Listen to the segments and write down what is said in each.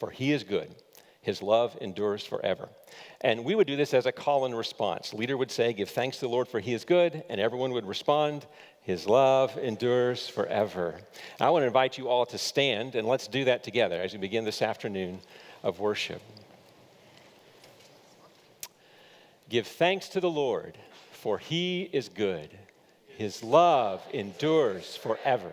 for he is good. His love endures forever. And we would do this as a call and response. Leader would say, give thanks to the Lord for he is good. And everyone would respond, his love endures forever. And I want to invite you all to stand, and let's do that together as we begin this afternoon of worship. Give thanks to the Lord, for he is good. His love endures forever.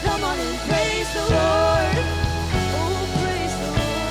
Come on and praise the Lord. Oh, praise the Lord.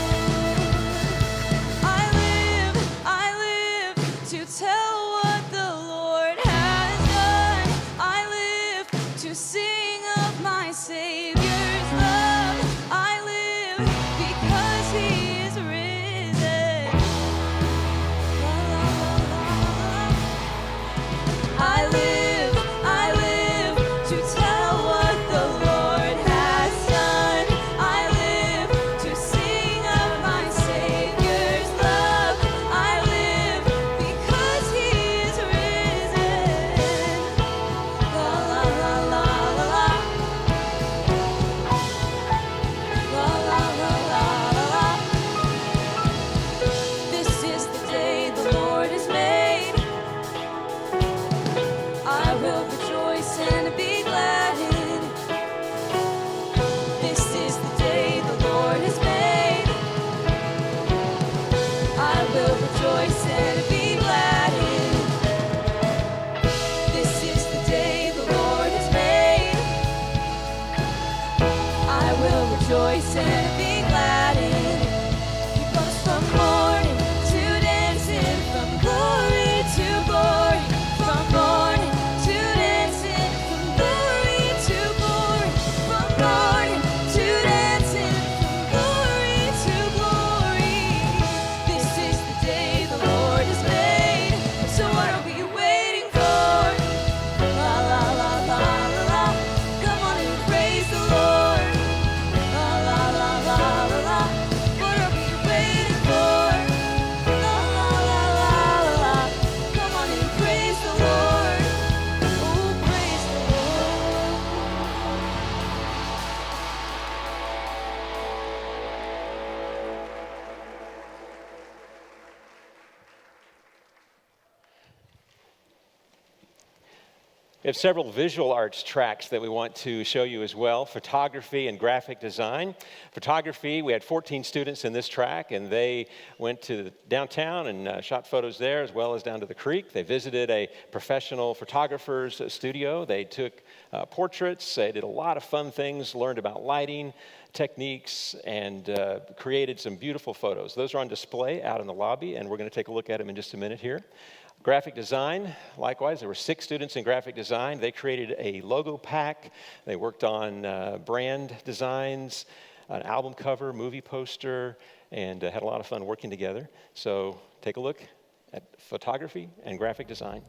We have several visual arts tracks that we want to show you as well, photography and graphic design. Photography, we had 14 students in this track, and they went to downtown and shot photos there as well as down to the creek. They visited a professional photographer's studio. They took portraits. They did a lot of fun things, learned about lighting techniques, and created some beautiful photos. Those are on display out in the lobby, and we're going to take a look at them in just a minute here. Graphic design, likewise, there were 6 students in graphic design. They created a logo pack. They worked on brand designs, an album cover, movie poster, and had a lot of fun working together. So take a look at photography and graphic design.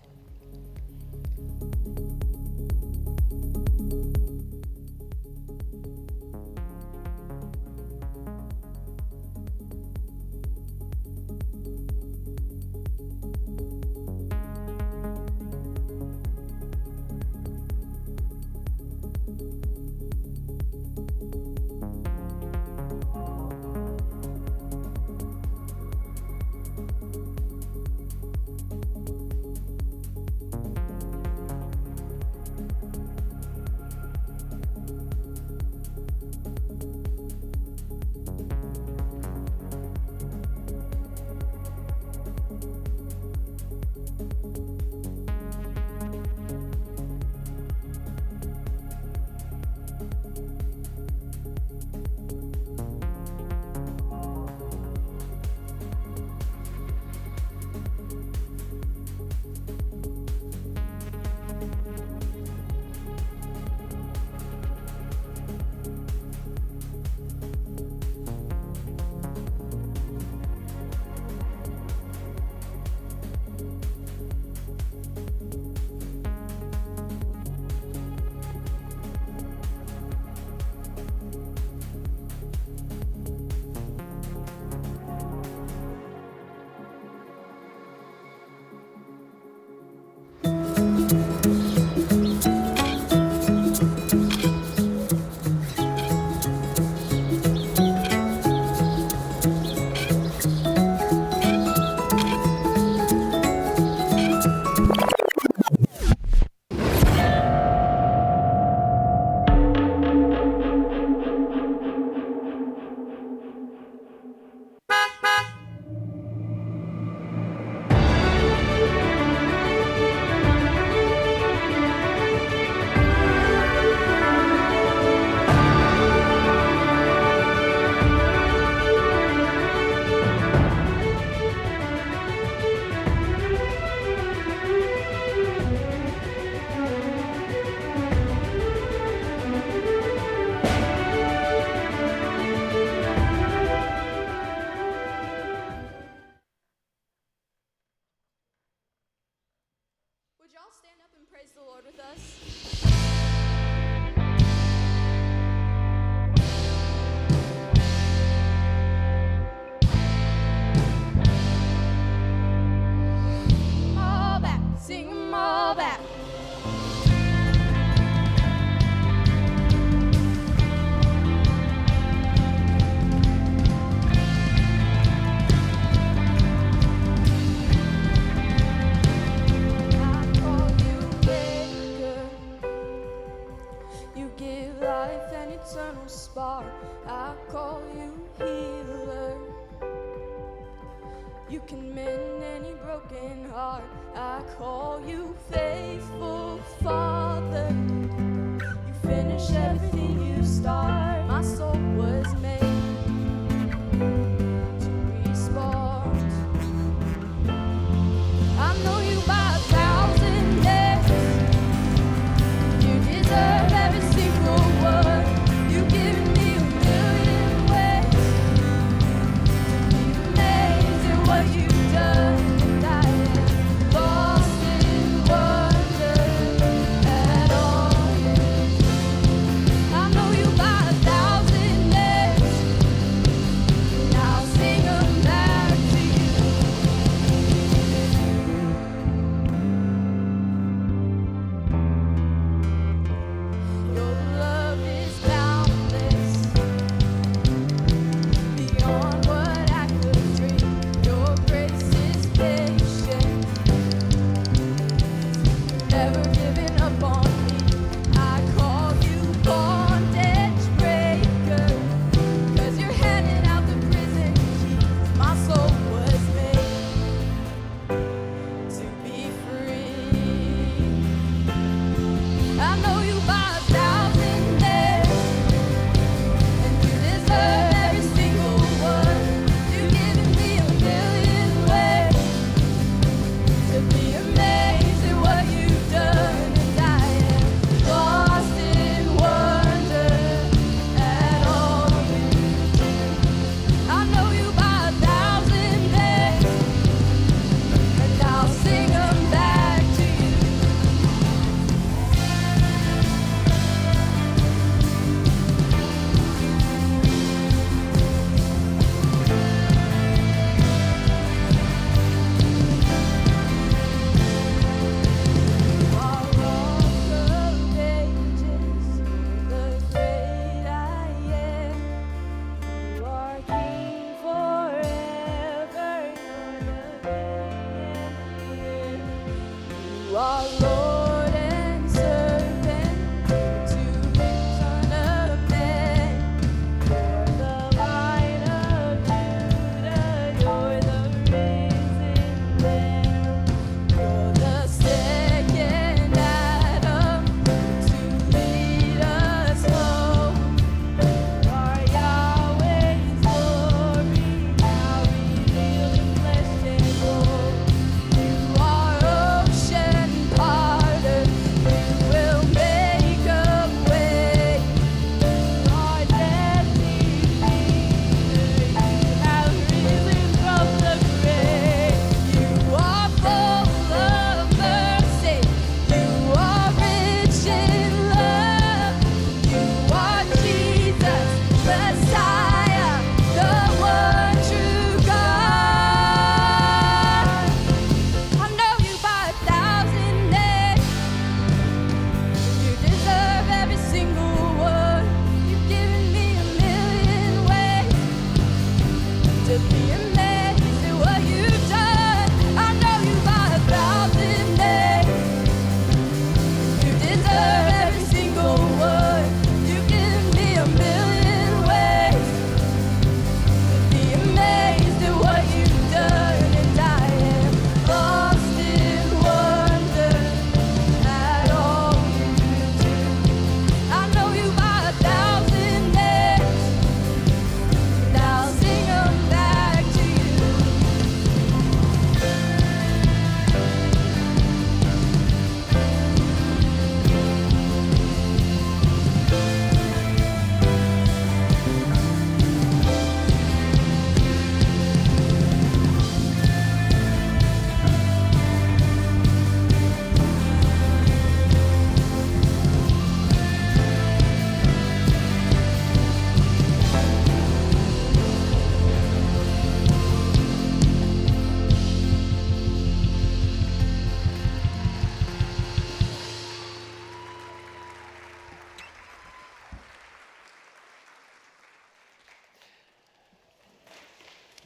Would y'all stand up and praise the Lord with us? All back, sing 'em all back. Eternal spark, I call you healer. You can mend any broken heart. I call you faithful Father. You finish everything you start. My soul was made to respond. I know you by 1,000 days. You deserve every single word. You've given me a million ways to be amazed at what you've done. And I am lost in wonder at all you do. I know you by 1,000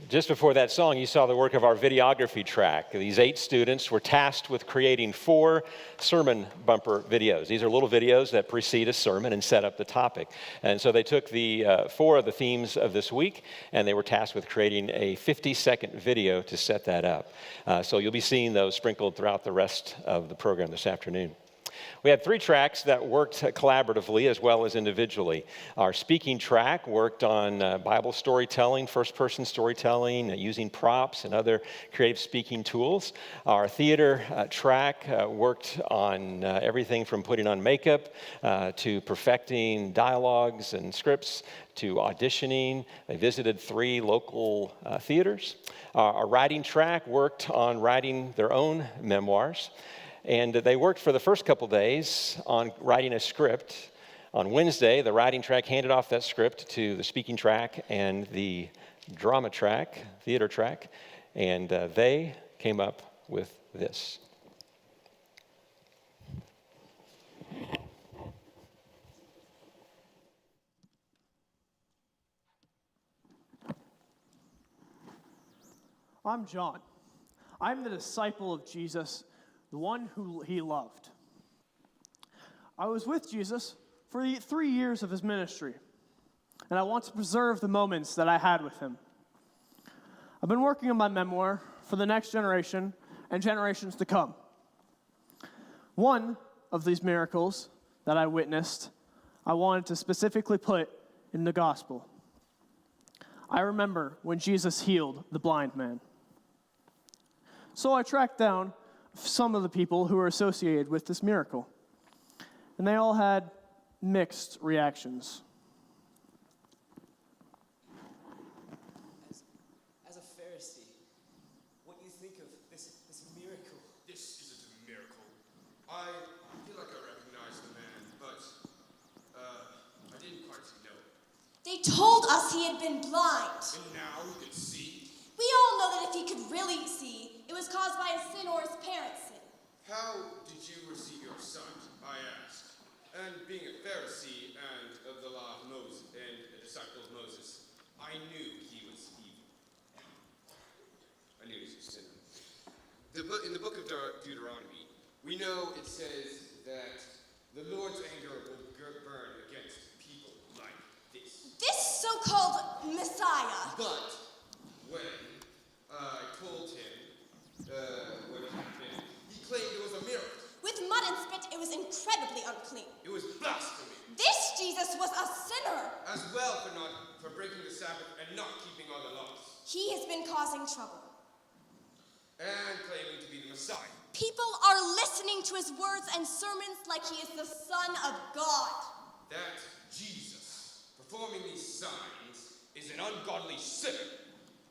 Just before that song, you saw the work of our videography track. These 8 students were tasked with creating 4 sermon bumper videos. These are little videos that precede a sermon and set up the topic. And so they took the 4 of the themes of this week, and they were tasked with creating a 50-second video to set that up. So you'll be seeing those sprinkled throughout the rest of the program this afternoon. We had 3 tracks that worked collaboratively as well as individually. Our speaking track worked on Bible storytelling, first-person storytelling, using props and other creative speaking tools. Our theater track worked on everything from putting on makeup to perfecting dialogues and scripts to auditioning. They visited 3 local theaters. Our writing track worked on writing their own memoirs. And they worked for the first couple days on writing a script. On Wednesday, the writing track handed off that script to the speaking track and the drama track, theater track, and they came up with this. I'm John. I'm the disciple of Jesus, the one who he loved. I was with Jesus for the 3 years of his ministry, and I want to preserve the moments that I had with him. I've been working on my memoir for the next generation and generations to come. One of these miracles that I witnessed, I wanted to specifically put in the gospel. I remember when Jesus healed the blind man. So I tracked down some of the people who were associated with this miracle, and they all had mixed reactions. As a Pharisee, what do you think of this miracle? This isn't a miracle. I feel like I recognize the man, but I didn't quite know. They told us he had been blind. And now he can see. We all know that if he could really see, it was caused by his sin or his parents' sin. How did you receive your sight? I asked. And being a Pharisee and of the law of Moses and a disciple of Moses, I knew he was evil. I knew he was a sinner. In the book of Deuteronomy, we know it says that the Lord's anger will burn against people like this. This so-called Messiah. But when I told him what happened, he claimed it was a miracle. With mud and spit, it was incredibly unclean. It was blasphemy. This Jesus was a sinner. As well for breaking the Sabbath and not keeping all the laws. He has been causing trouble. And claiming to be the Messiah. People are listening to his words and sermons like he is the Son of God. That Jesus, performing these signs, is an ungodly sinner.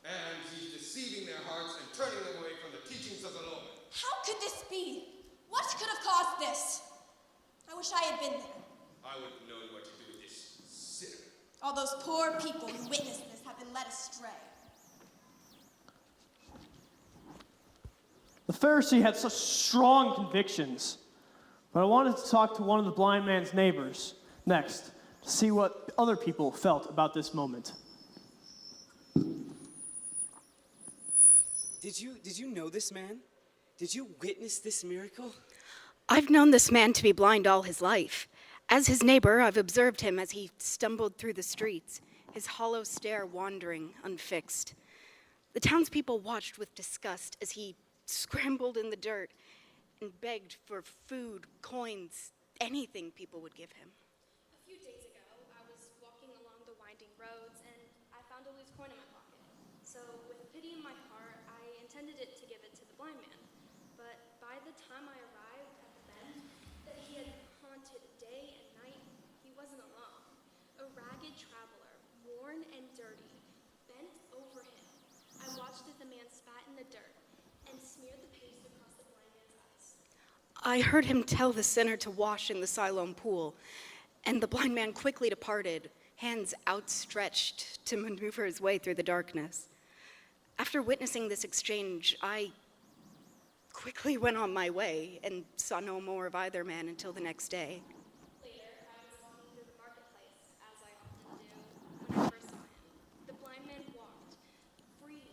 And he's deceiving their hearts and turning them away from the teachings of the Lord. How could this be? What could have caused this? I wish I had been there. I wouldn't have known what to do with this sinner. All those poor people who witnessed this have been led astray. The Pharisee had such strong convictions, but I wanted to talk to one of the blind man's neighbors next to see what other people felt about this moment. Did you know this man? Did you witness this miracle? I've known this man to be blind all his life. As his neighbor, I've observed him as he stumbled through the streets, his hollow stare wandering unfixed. The townspeople watched with disgust as he scrambled in the dirt and begged for food, coins, anything people would give him. A few days ago, I was walking along the winding roads and I found a loose coin in my pocket. So with pity in my heart, I intended to give it to the blind man. But by the time I arrived at the bend that he had haunted day and night, he wasn't alone. A ragged traveler, worn and dirty, bent over him. I watched as the man spat in the dirt and smeared the paste across the blind man's eyes. I heard him tell the sinner to wash in the Siloam pool, and the blind man quickly departed, hands outstretched to maneuver his way through the darkness. After witnessing this exchange, I quickly went on my way and saw no more of either man until the next day. Later, I was walking through the marketplace, as I often do, when I first saw him. The blind man walked, free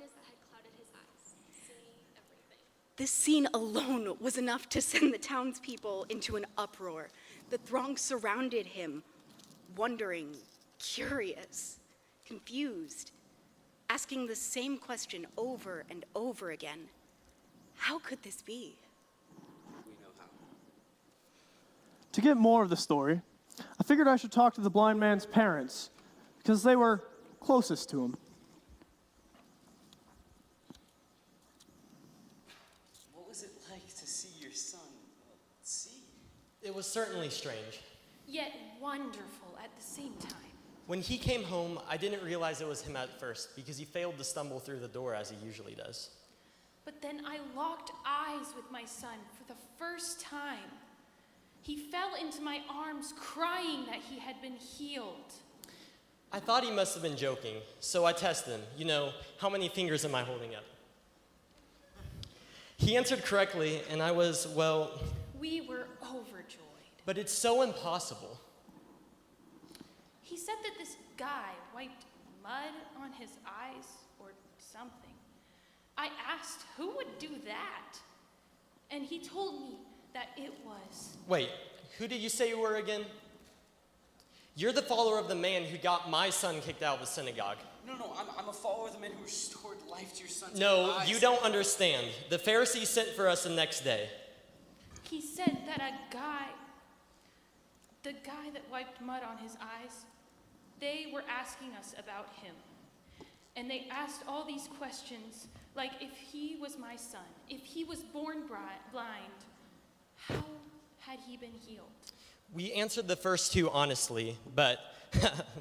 darkness that had clouded his eyes, seeing everything. This scene alone was enough to send the townspeople into an uproar. The throng surrounded him, wondering, curious, confused, asking the same question over and over again. How could this be? We know how. To get more of the story, I figured I should talk to the blind man's parents because they were closest to him. What was it like to see your son see? It was certainly strange. Yet wonderful at the same time. When he came home, I didn't realize it was him at first because he failed to stumble through the door as he usually does. But then I locked eyes with my son for the first time. He fell into my arms crying that he had been healed. I thought he must have been joking, so I tested him. You know, how many fingers am I holding up? He answered correctly, and I was, well, We were overjoyed. but it's so impossible. He said that this guy wiped mud on his eyes or something. I asked who would do that, and he told me that it was. Wait, who did you say you were again? You're the follower of the man who got my son kicked out of the synagogue. No, I'm a follower of the man who restored life to your son's No, eyes. you don't understand. The Pharisees sent for us the next day. He said that the guy that wiped mud on his eyes, they were asking us about him. And they asked all these questions, like if he was my son, if he was born blind, how had he been healed? We answered the first two honestly, but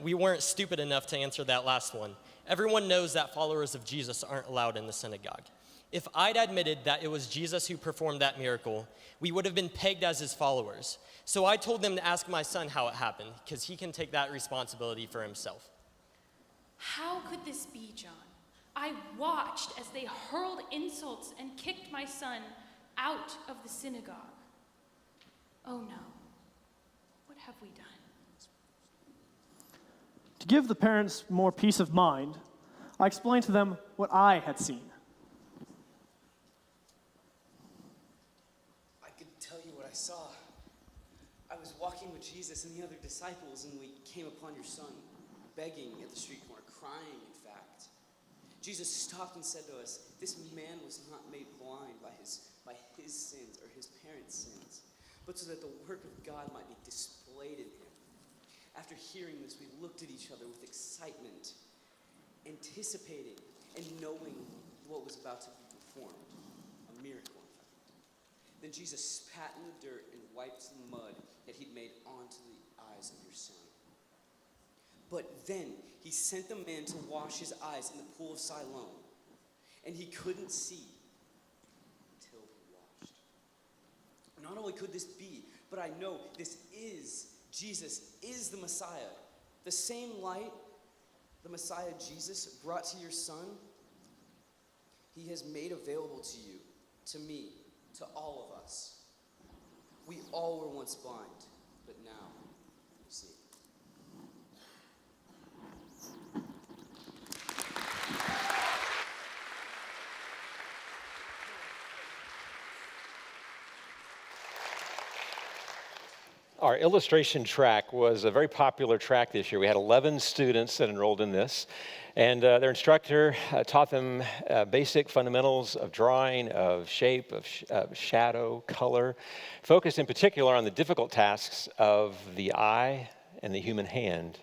we weren't stupid enough to answer that last one. Everyone knows that followers of Jesus aren't allowed in the synagogue. If I'd admitted that it was Jesus who performed that miracle, we would have been pegged as his followers. So I told them to ask my son how it happened, because he can take that responsibility for himself. How could this be, John? I watched as they hurled insults and kicked my son out of the synagogue. Oh no, what have we done? To give the parents more peace of mind, I explained to them what I had seen. I could tell you what I saw. I was walking with Jesus and the other disciples, and we came upon your son, begging at the street corner, crying, in fact. Jesus stopped and said to us, this man was not made blind by his sins or his parents' sins, but so that the work of God might be displayed in him. After hearing this, we looked at each other with excitement, anticipating and knowing what was about to be performed, a miracle, in fact. Then Jesus spat in the dirt and wiped the mud that he'd made onto the eyes of your son. But then he sent the man to wash his eyes in the pool of Siloam, and he couldn't see until he washed. Not only could this be, but I know Jesus is the Messiah. The same light the Messiah Jesus brought to your son, he has made available to you, to me, to all of us. We all were once blind, but now we see. Our illustration track was a very popular track this year. We had 11 students that enrolled in this, and their instructor taught them basic fundamentals of drawing, of shape, of shadow, color, focused in particular on the difficult tasks of the eye and the human hand.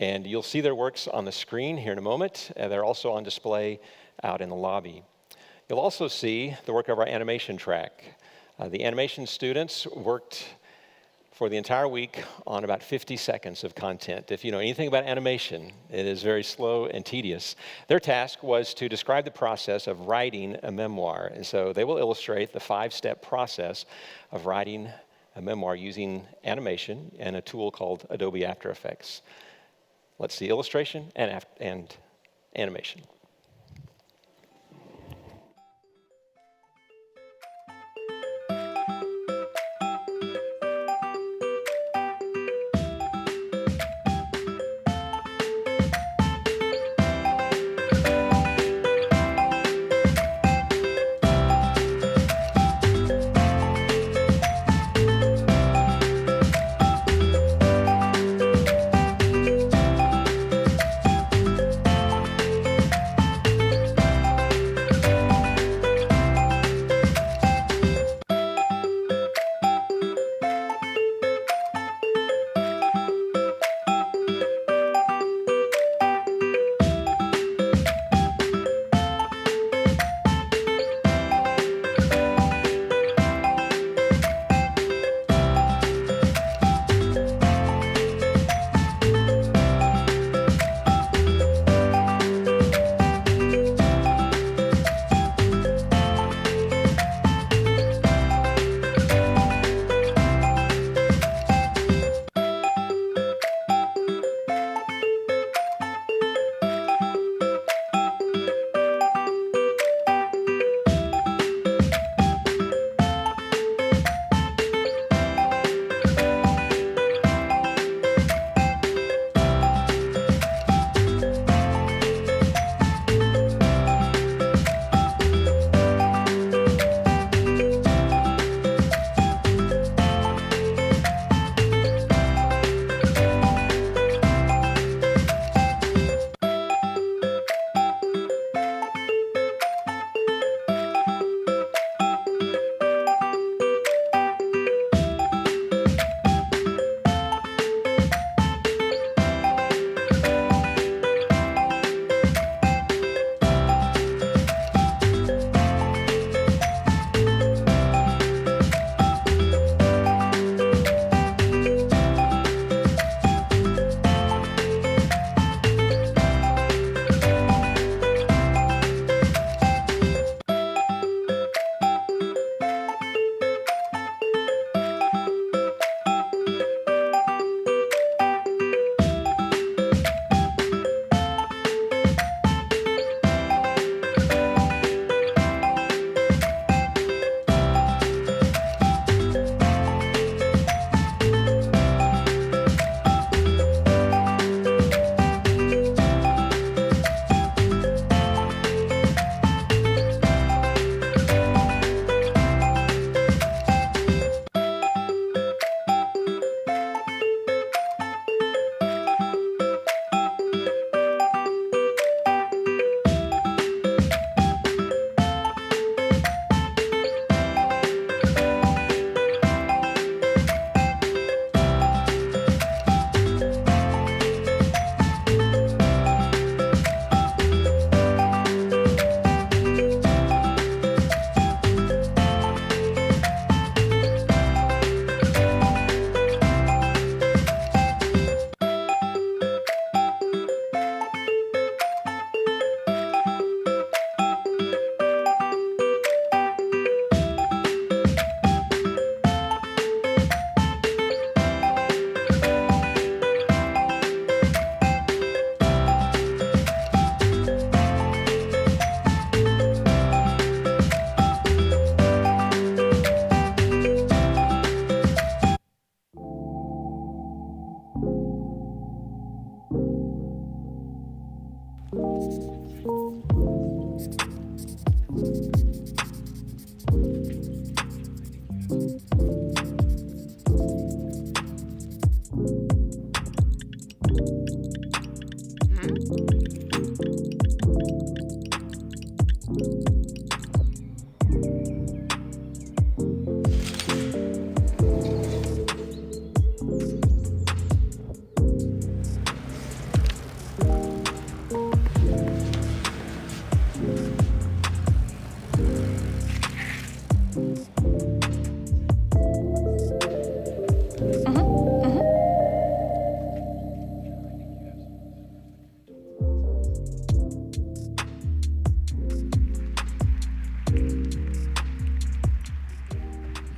And you'll see their works on the screen here in a moment. They're also on display out in the lobby. You'll also see the work of our animation track. The animation students worked for the entire week on about 50 seconds of content. If you know anything about animation, it is very slow and tedious. Their task was to describe the process of writing a memoir. And so they will illustrate the 5-step process of writing a memoir using animation and a tool called Adobe After Effects. Let's see illustration and animation.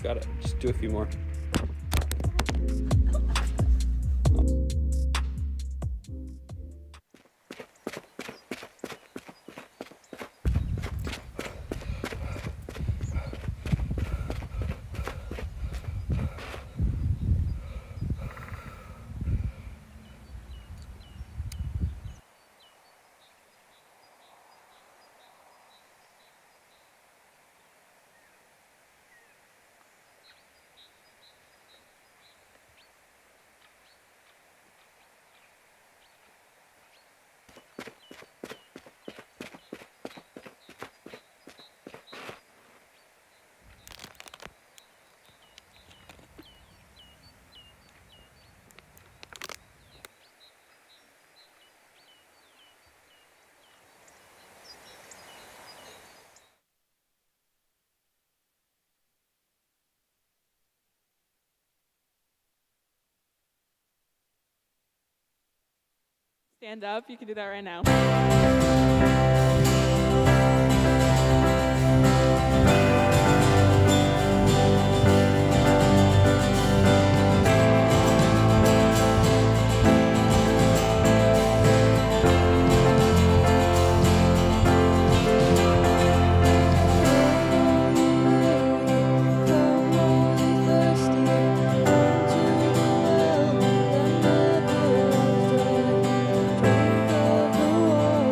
Got it. Just do a few more. Stand up. You can do that right now. Drink of the water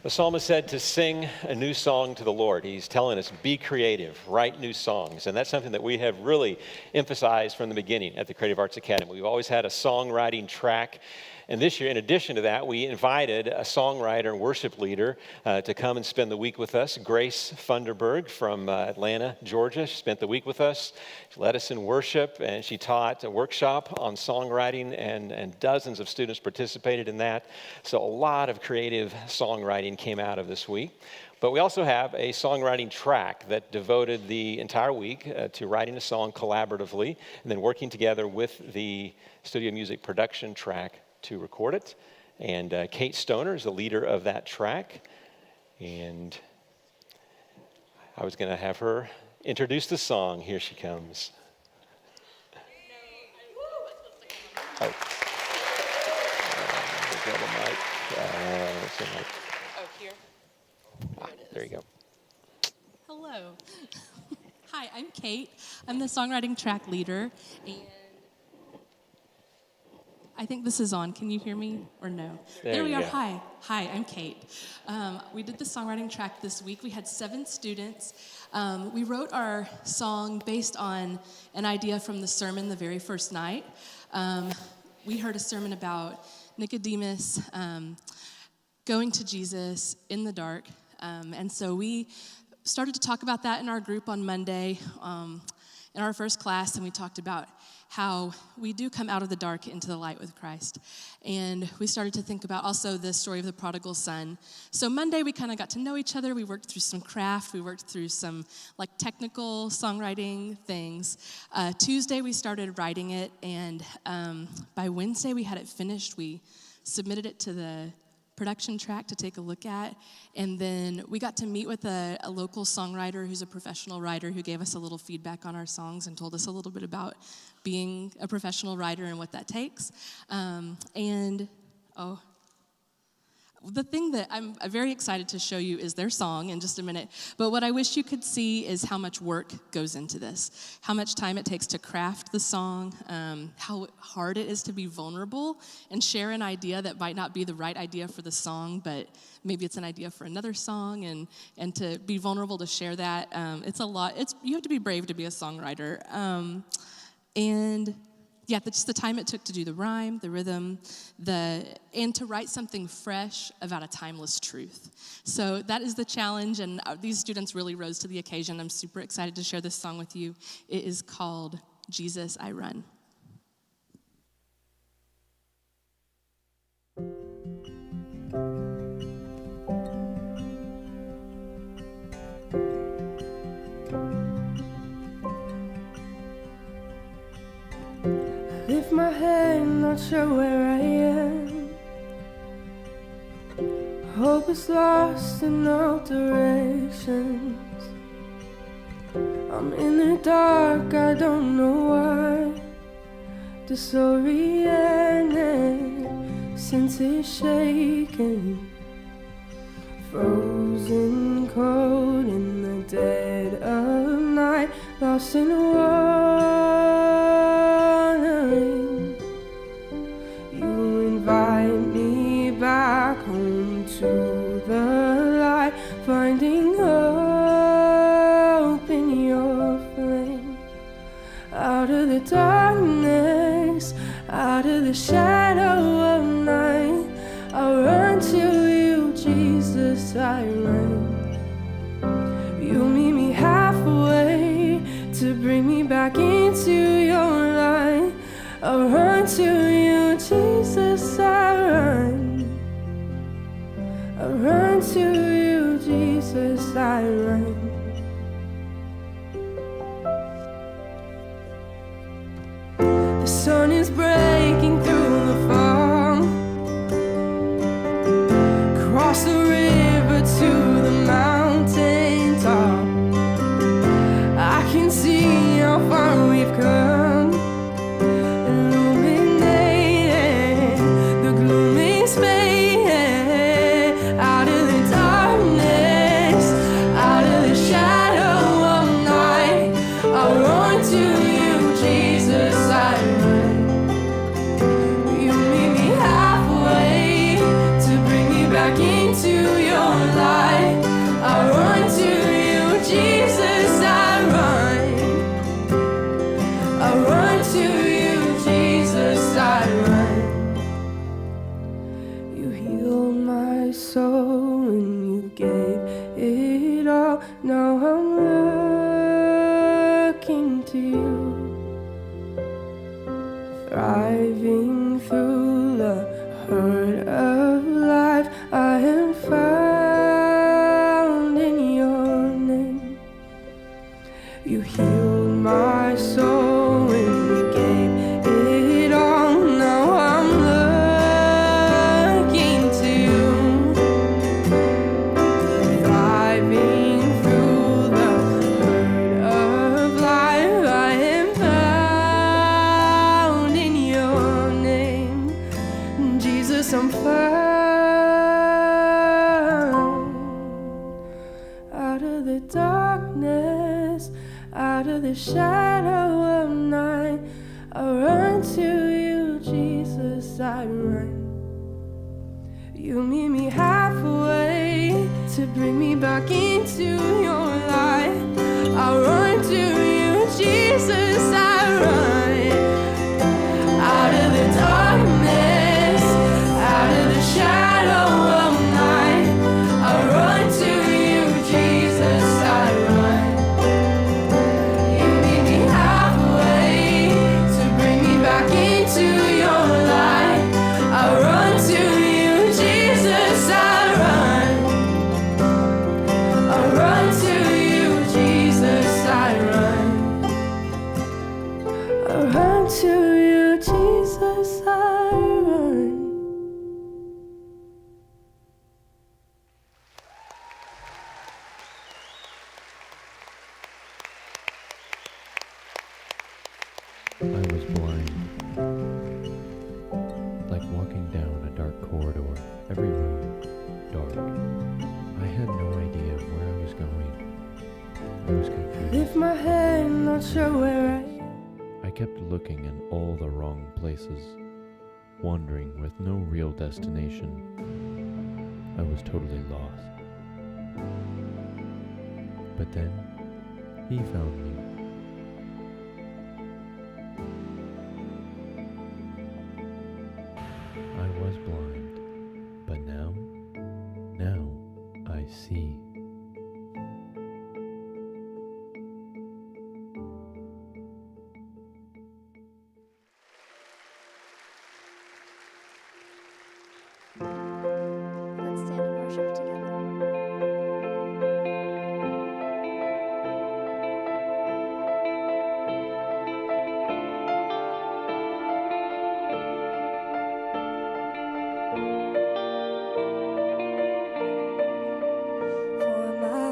The psalmist said to sing a new song to the Lord. He's telling us, be creative, write new songs. And that's something that we have really emphasized from the beginning at the Creative Arts Academy. We've always had a songwriting track. And this year, in addition to that, we invited a songwriter and worship leader to come and spend the week with us. Grace Funderburg from Atlanta, Georgia. She spent the week with us. She led us in worship, and she taught a workshop on songwriting, and dozens of students participated in that. So a lot of creative songwriting came out of this week. But we also have a songwriting track that devoted the entire week to writing a song collaboratively and then working together with the studio music production track to record it. And Kate Stoner is the leader of that track. And I was going to have her introduce the song. Here she comes. Oh. Grab a mic. What's the mic? Oh, here? There you go. Hello. Hi, I'm Kate. I'm the songwriting track leader, and I think this is on. Can you hear me or no? There we are. Go. Hi, I'm Kate. We did the songwriting track this week. We had 7 students. We wrote our song based on an idea from the sermon the very first night. We heard a sermon about Nicodemus going to Jesus in the dark. And so we started to talk about that in our group on Monday in our first class, and we talked about how we do come out of the dark into the light with Christ. And we started to think about also the story of the prodigal son. So Monday, we kind of got to know each other. We worked through some craft. We worked through some technical songwriting things. Tuesday, we started writing it, and by Wednesday, we had it finished. We submitted it to the production track to take a look at, and then we got to meet with a local songwriter who's a professional writer who gave us a little feedback on our songs and told us a little bit about being a professional writer and what that takes. The thing that I'm very excited to show you is their song in just a minute, but what I wish you could see is how much work goes into this, how much time it takes to craft the song, how hard it is to be vulnerable and share an idea that might not be the right idea for the song, but maybe it's an idea for another song, and to be vulnerable to share that. It's a lot. You have to be brave to be a songwriter. Just the time it took to do the rhyme, the rhythm, and to write something fresh about a timeless truth. So that is the challenge, and these students really rose to the occasion. I'm super excited to share this song with you. It is called Jesus, I Run. Lift my head, not sure where I am. Hope is lost in all directions. I'm in the dark, I don't know why. Disoriented, senses shaking. Frozen cold in the dead of night. Lost in a wandering. You invite me back home to the light, finding hope in your flame. Out of the darkness, out of the shadow of night, I run to you, Jesus, I run. You meet me halfway to bring me back into your light. I run to you, Jesus, I run. I run to you, Jesus, I run. The sun is breaking through the fog. Cross the river to the mountain top. I can see how far we've come, illuminating the gloomy space. Out of the darkness, out of the shadow. back into your light. I run to you, Jesus, I run to you, Jesus, I run. You healed my soul and you gave it all. Now I'm looking to you, thriving through the hurt of life. I am found in your name. You healed my soul and you gave it all. Now I'm looking to you, thriving through the hurt of life. I am found in your name. Jesus, I'm found out of the darkness, out of the shadow of night. I run to you, Jesus, I run. You meet me halfway to bring me back into your light. I run to you, Jesus, I run. Out of the darkness, out of the shadow of night, I run to you, Jesus, I run. You meet me halfway to bring me back into your light. I run to you, Jesus, I run. I run to you, Jesus, I run. I run to you, Jesus, I run. I was blind, like walking down a dark corridor, every room dark. I had no idea where I was going. I was confused. Lift my head, not sure where I am. I kept looking in all the wrong places, wandering with no real destination. I was totally lost. But then, he found me. I was blind, but now I see. Let's stand and worship together. For my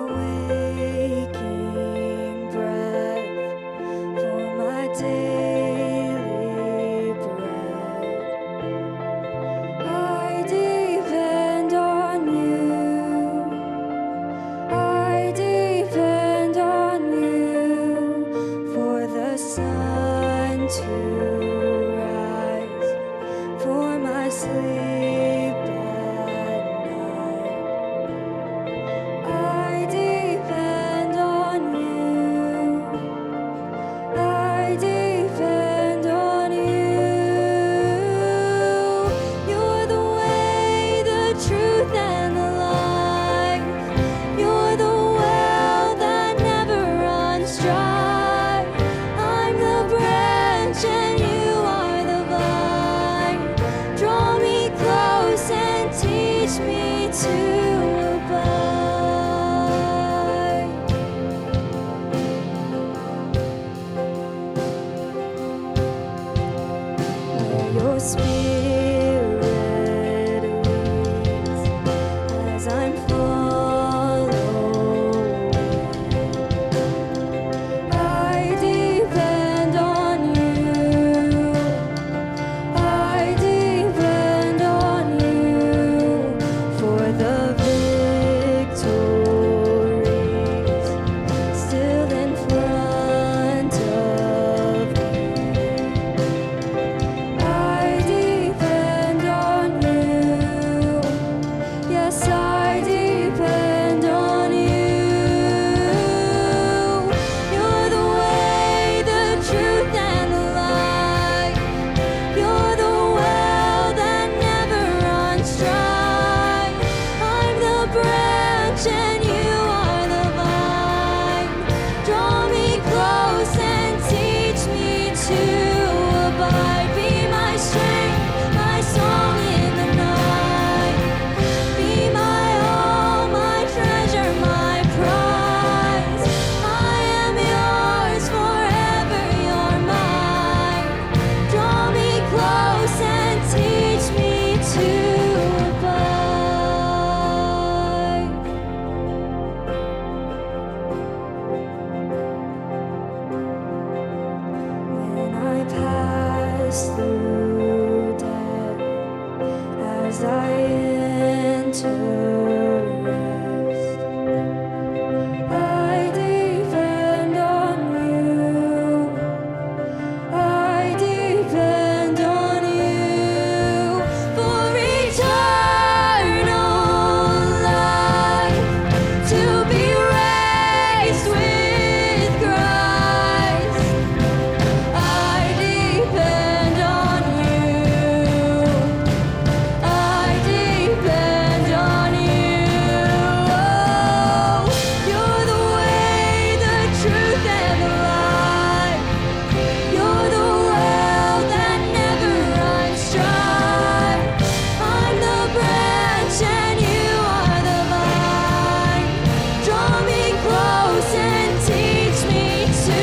waking breath, for my daily bread, I depend on you. I depend on you for the sun to rise, for my sleep at night. I depend on you. I depend on you. You're the way, the truth, and the life. You're the well that never runs dry. I'm the branch and you are the vine. Draw me close and teach me to abide. May your spirit leads as I'm following. I depend on you. I depend on you for the victories still in front of me. I depend on you. Yes, Yes, I depend on you. You're the way, the truth, and the light. You're the well that never runs dry. I'm the branch and you are the vine. Draw me close and teach me to abide. Be my strength, my song in the night. Be my all, my treasure, my prize. I am yours forever, you're mine. Draw me close and teach me to abide. When I pass through death, as I enter rest, I depend on you. I depend on you for eternal life, to be raised with Christ. I depend on you. I depend on you. Oh, you're the way, the truth, and the light. You're the well that never runs dry. I'm the branch and you are the vine. Draw me close and teach me to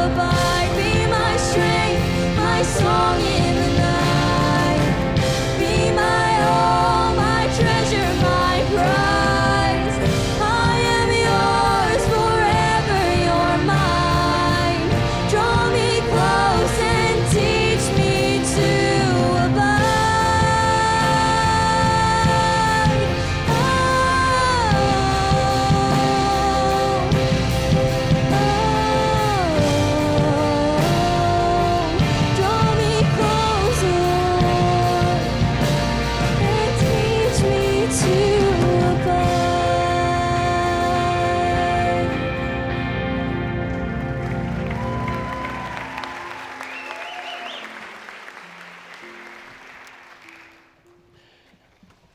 abide. Be my strength, my song in the night. Be my all, my treasure, my prize. I am yours forever, you're mine. Draw me close and teach me to abide. Draw me close, Lord, and teach me to abide.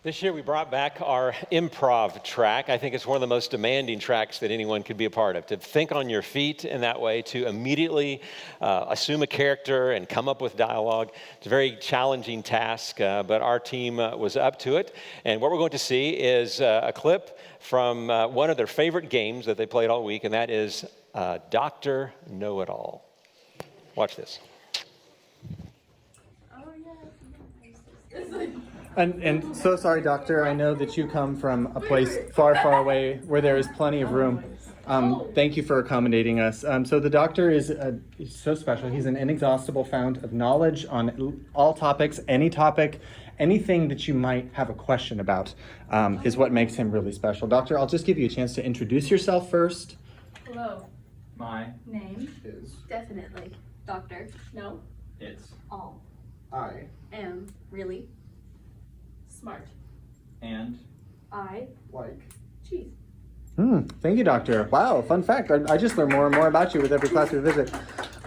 This year we brought back our improv track. I think it's one of the most demanding tracks that anyone could be a part of. To think on your feet in that way, to immediately assume a character and come up with dialogue. It's a very challenging task, but our team was up to it. And what we're going to see is a clip from one of their favorite games that they played all week, and that is Dr. Know-It-All. Watch this. And so sorry, doctor. I know that you come from a place far, far away where there is plenty of room. Thank you for accommodating us. So the doctor is he's so special. He's an inexhaustible fount of knowledge on all topics, anything that you might have a question about is what makes him really special. Doctor, I'll just give you a chance to introduce yourself first. Hello. My Name? is Definitely. Doctor? No. it's All. I Am really smart. and I like. cheese. Thank you, doctor. Wow, fun fact. I just learn more and more about you with every class we visit.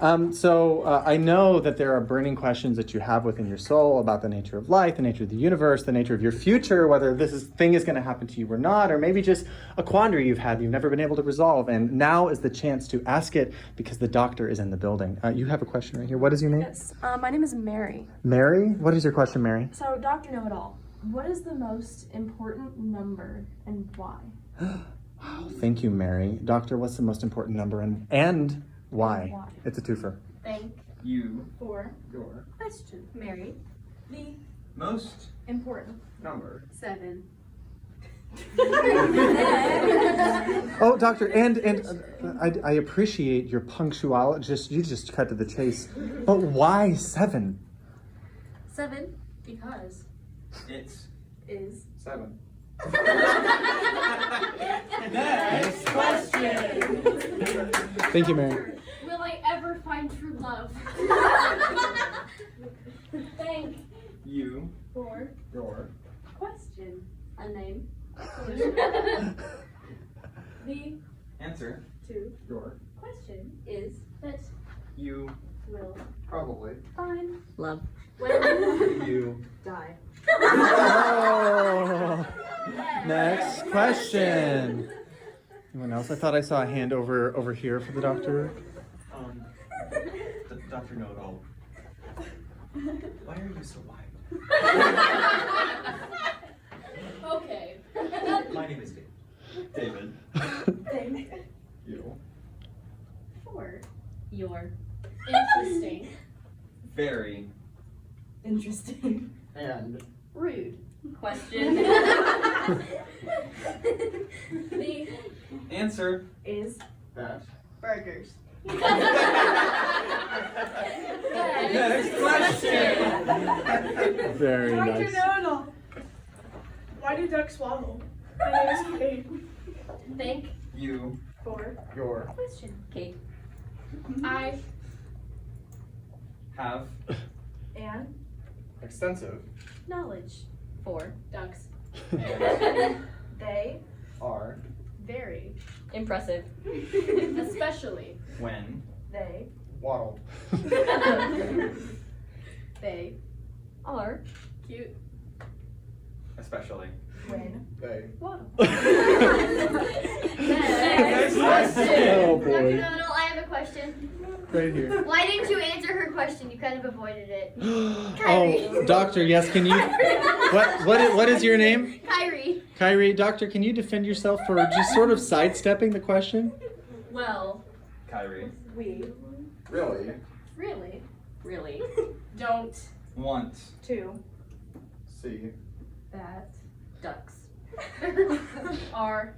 I know that there are burning questions that you have within your soul about the nature of life, the nature of the universe, the nature of your future, whether thing is going to happen to you or not, or maybe just a quandary you've had that you've never been able to resolve. And now is the chance to ask it because the doctor is in the building. You have a question right here. What is your name? Yes. My name is Mary. Mary? What is your question, Mary? So, Dr. Know-It-All, what is the most important number and why? Thank you, Mary. Doctor, what's the most important number and why? Why? It's a twofer. Thank You. for Your. question. Mary. The Most. important. Number. 7. Oh, doctor, and I appreciate your punctuality. You just cut to the chase. But why 7? 7 because It's is 7. Next question. Thank you, Mary. Will I ever find true love? Thank You. for Your. question. A nice Time. The Answer to your question is that you will probably find Love. when you die. Oh. Next question. Anyone else? I thought I saw a hand over here for the doctor. Dr. Know-It-All. Why are you so wide? Okay. My name is David. David. Thank You. for your interesting, Very. interesting, And rude question. The Answer. is that. burgers. Next question. Very Dr. nice. Know-It-All. Why do ducks swallow? My name is Kate. Thank You. for Your question. Kate. I Have. and extensive knowledge for ducks. and They are very impressive, especially When. they waddle. they are cute Especially. when They. waddle. Next question. Oh Dr. boy. Know-It-All, I have a question. Right here. Why didn't you answer her question? You kind of avoided it. Oh, doctor, yes, can you what is your name? Kyrie. Kyrie, doctor, can you defend yourself for just sort of sidestepping the question? Well, Kyrie. we Really? really don't Want. to See. that ducks are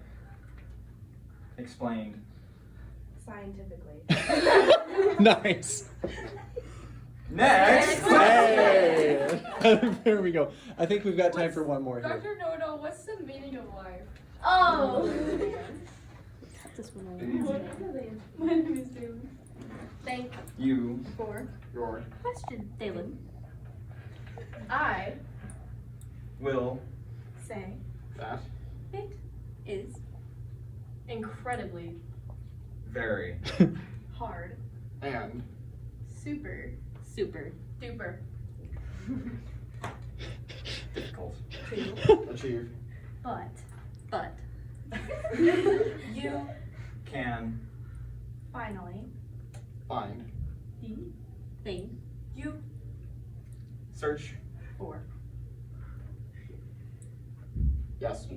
Explained. scientifically. Nice. Next. Hey. There we go. I think we've got time for one more here. Dr. Know-It-All, what's the meaning of life? Oh. My name is Jalen. Thank You. for Your question, Dalen. I Will. say that. it is incredibly Very. hard, And super duper Difficult. to achieve. but you Can. finally Find. the thing you Search. for. Yes.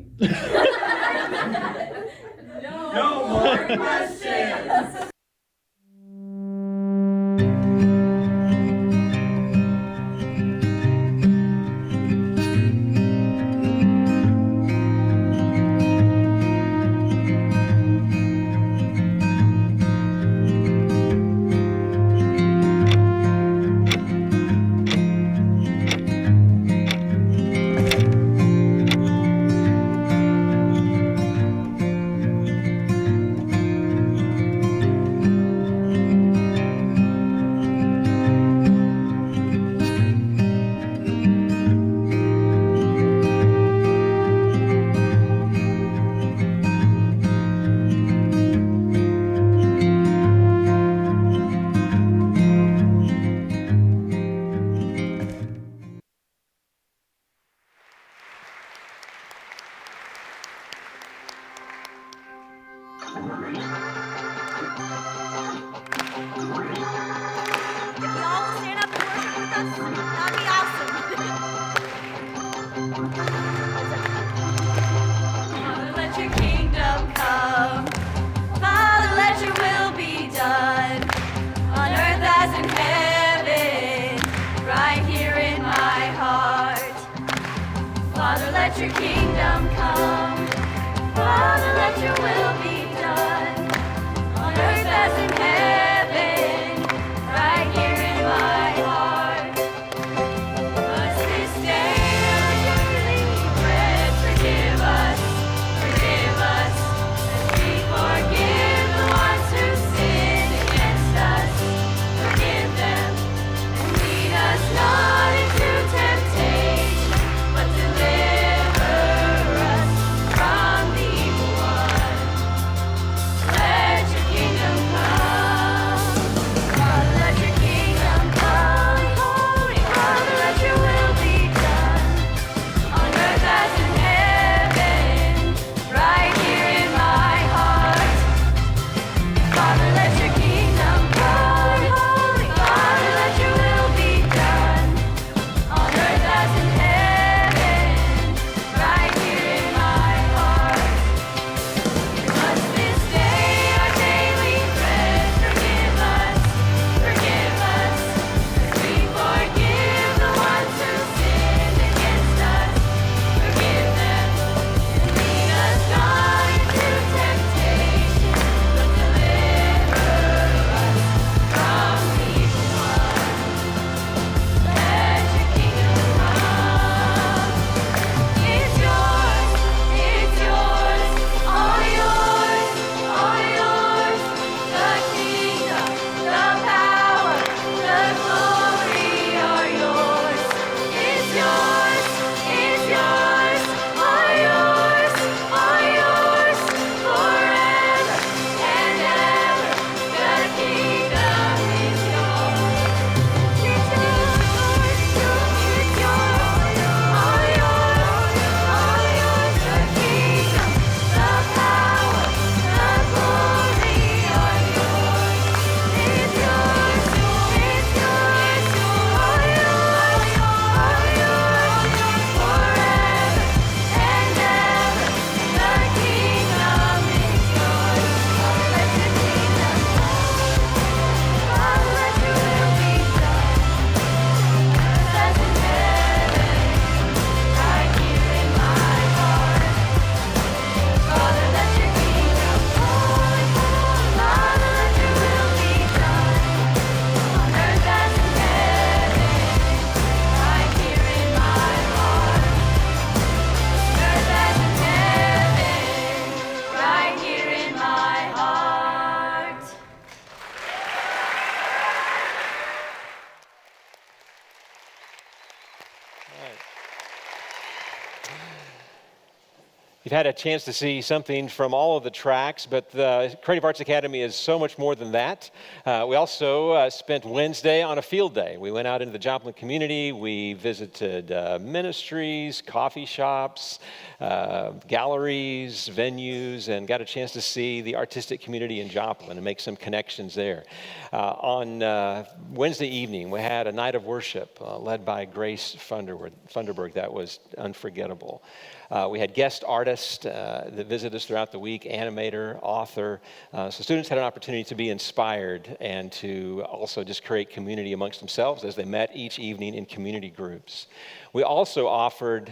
No more questions. You've had a chance to see something from all of the tracks, but the Creative Arts Academy is so much more than that. We also spent Wednesday on a field day. We went out into the Joplin community. We visited ministries, coffee shops, galleries, venues, and got a chance to see the artistic community in Joplin and make some connections there. On Wednesday evening, we had a night of worship led by Grace Funderburg. That was unforgettable. We had guest artists that visited us throughout the week, animator, author. So students had an opportunity to be inspired and to also just create community amongst themselves as they met each evening in community groups. We also offered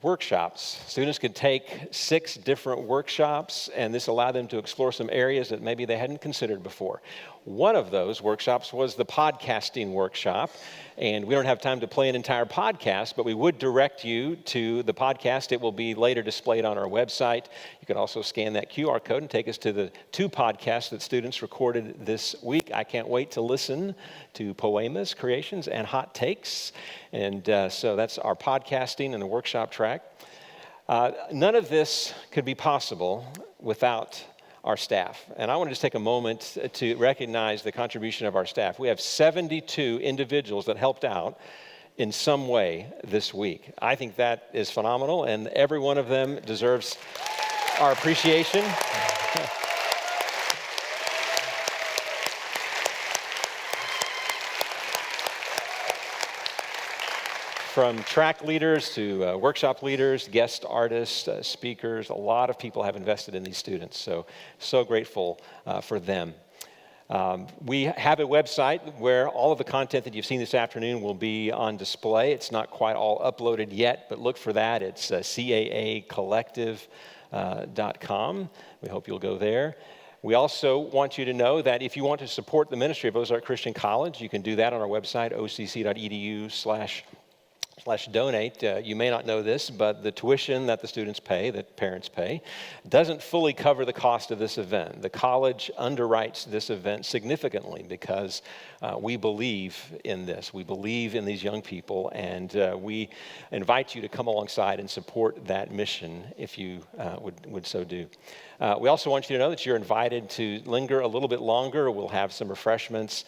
workshops. Students could take 6 different workshops, and this allowed them to explore some areas that maybe they hadn't considered before. One of those workshops was the podcasting workshop, and we don't have time to play an entire podcast, but we would direct you to the podcast. It will be later displayed on our website. You can also scan that QR code and take us to the 2 podcasts that students recorded this week. I can't wait to listen to Poemas, Creations, and Hot Takes. And so that's our podcasting and the workshop track. None of this could be possible without our staff. And I want to just take a moment to recognize the contribution of our staff. We have 72 individuals that helped out in some way this week. I think that is phenomenal, and every one of them deserves our appreciation. From track leaders to workshop leaders, guest artists, speakers, a lot of people have invested in these students. So grateful for them. We have a website where all of the content that you've seen this afternoon will be on display. It's not quite all uploaded yet, but look for that. It's caacollective.com. We hope you'll go there. We also want you to know that if you want to support the ministry of Ozark Christian College, you can do that on our website, occ.edu/donate. You may not know this, but the tuition that the students pay, that parents pay, doesn't fully cover the cost of this event. The college underwrites this event significantly because we believe in this. We believe in these young people, and we invite you to come alongside and support that mission if you would so do. We also want you to know that you're invited to linger a little bit longer. We'll have some refreshments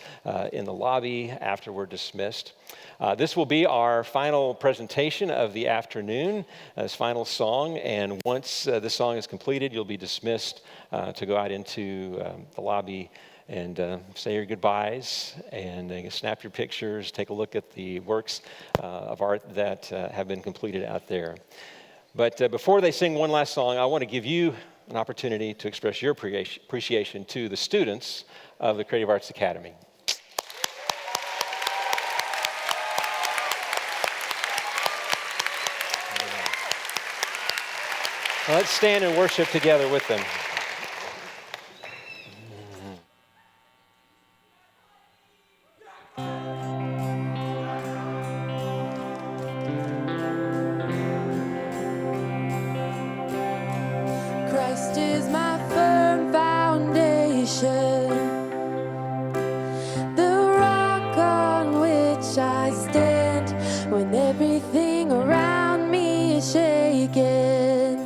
in the lobby after we're dismissed. This will be our final presentation of the afternoon, this final song, and once this song is completed, you'll be dismissed to go out into the lobby and say your goodbyes and snap your pictures, take a look at the works of art that have been completed out there. But before they sing one last song, I want to give you an opportunity to express your appreciation to the students of the Creative Arts Academy. Let's stand and worship together with them. Christ is my firm foundation, the rock on which I stand when everything around me is shaken.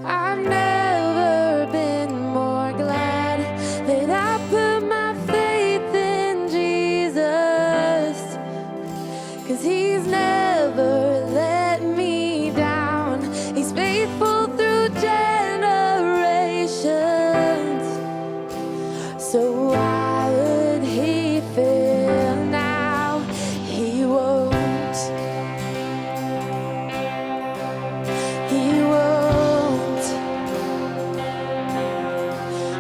I've never been more glad that I put my faith in Jesus, 'cause He's never let me down. He's faithful through generations. So why would He fail now? He won't. He won't.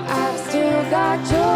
I've still got joy.